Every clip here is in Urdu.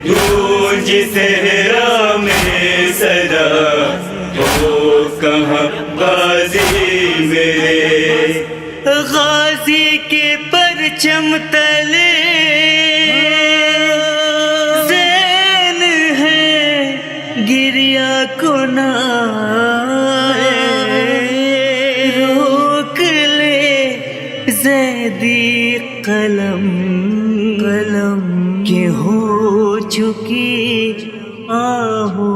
گونج صحرا میں صدا، ہو کہاں غازی میرے؟ غازی کے پرچم تلے زین ہے گریا کنا، روک لے زیدی قلم کہ ہو چکی آہو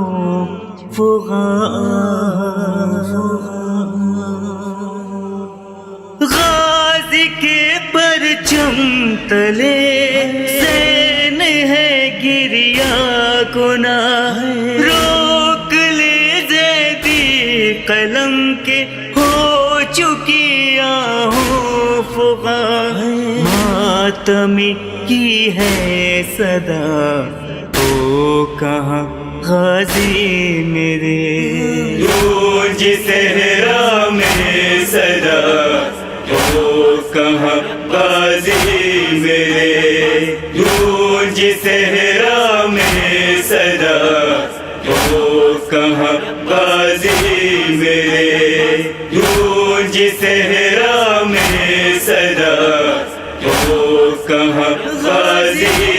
غازی کے پرچم تلے زین ہے گریا کنا، روک لے زیدی قلم کے ہو چکی آہو فغاں، ماتم کی ہے صدا، ہو کہاں غازی میرے؟ گونج صحرا میں صدا، ہو کہاں غازی میرے؟ گونج صحرا میں صدا، ہو کہاں غازی میرے؟ گونج صحرا میں صدا، ہو کہاں غازی